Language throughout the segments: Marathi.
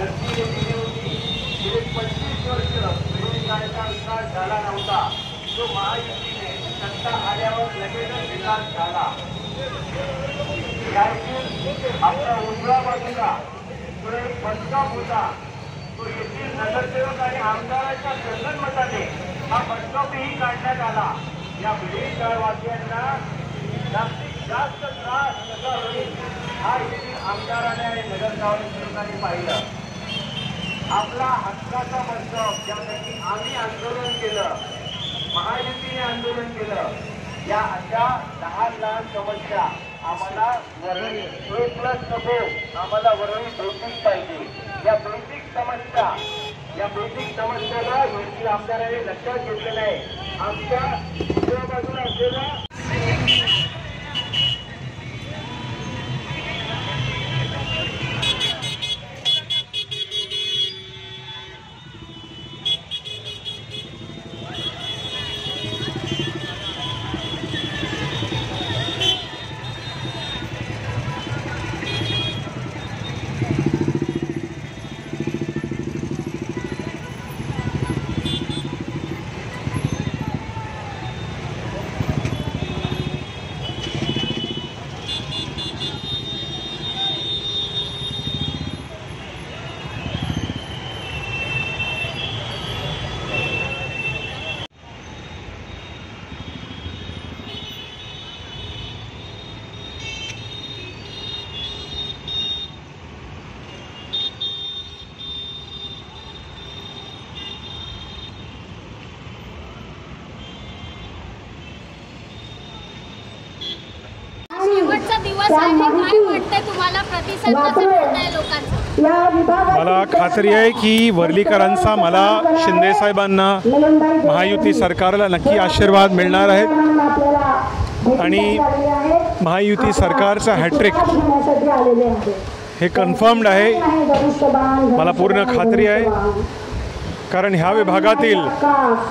संधी दिली होती. गेले 25 वर्ष विरोधकांचा विकास झाला नव्हता, तो महायुतीने सत्ता आल्यावर लगेचच विकास झाला. आपल्या उजव्या बाजूला जो एक बसस्टॉप होता, तो येथील नगरसेवक आणि आमदारांच्या संगनमताने हा बसस्टॉपही काढण्यात आला. या बीडवासियांना जास्तीत जास्त त्रास कसा होईल हा येथील आमदाराने आणि नगरसेवकांनी पाहिलं. आपला हक्काचा बसस्टॉप ज्यासाठी आम्ही आंदोलन केलं, महायुतीने आंदोलन केलं, या अशा लहान लहान समस्या आम्हाला वरळी प्लस नको, आम्हाला वरळी बेसिक पाहिजे. या बेसिक समस्याला येथील आमदारांनी लक्षात घेतलेलं आहे. आमच्या उजव्या बाजूला असलेला दिवस आहे. काय वाटतंय तुम्हाला, प्रतिसाद कसा मिळतोय लोकांचा? मला खात्री आहे की वर्लीकरांचा मला शिंदे साहेबांना महायुती सरकारला नक्की आशीर्वाद मिळणार आहेत आणि महायुती सरकारचा हॅट्रिक हे कन्फर्म्ड आहे. मला पूर्ण खात्री आहे, कारण ह्या विभागातील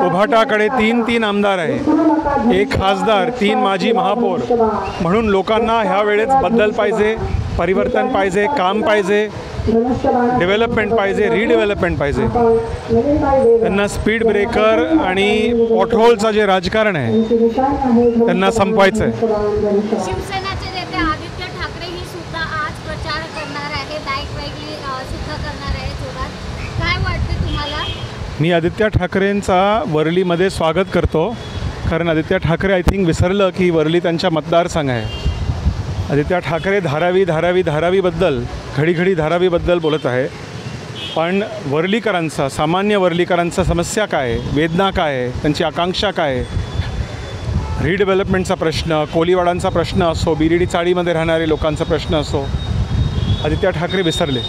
उभाटाकडे 3 आमदार आहे, 1 खासदार, 3 माजी महापौर. म्हणून लोकांना ह्या वेळेस बदल पाहिजे, परिवर्तन पाहिजे, काम पाहिजे, डेव्हलपमेंट पाहिजे, रिडेव्हलपमेंट पाहिजे. त्यांना स्पीड ब्रेकर आणि पॉटहोलचं जे राजकारण आहे त्यांना संपवायचं आहे. शिवसेनाचे नेते आदित्य ठाकरे ही सुद्धा आज प्रचार करणार आहे, बाईक रॅली सुद्धा करणार आहे जोरात. काय वाटते तुम्हाला? मी आदित्य ठाकरेंचा वर्लीमध्ये स्वागत करतो, कारण आदित्य ठाकरे आय थिंक विसरलं की वर्ली त्यांच्या मतदारसंघ आहे. आदित्य ठाकरे धारावीबद्दल घडी धारावीबद्दल बोलत आहे, पण वर्लीकरांचा, सामान्य वर्लीकरांचा समस्या काय आहे, वेदना काय आहे, त्यांची आकांक्षा काय आहे, रिडेव्हलपमेंटचा प्रश्न, कोलीवाडांचा प्रश्न असो, बिरिडी चाळीमध्ये राहणारे लोकांचा प्रश्न असो, आदित्य ठाकरे विसरले.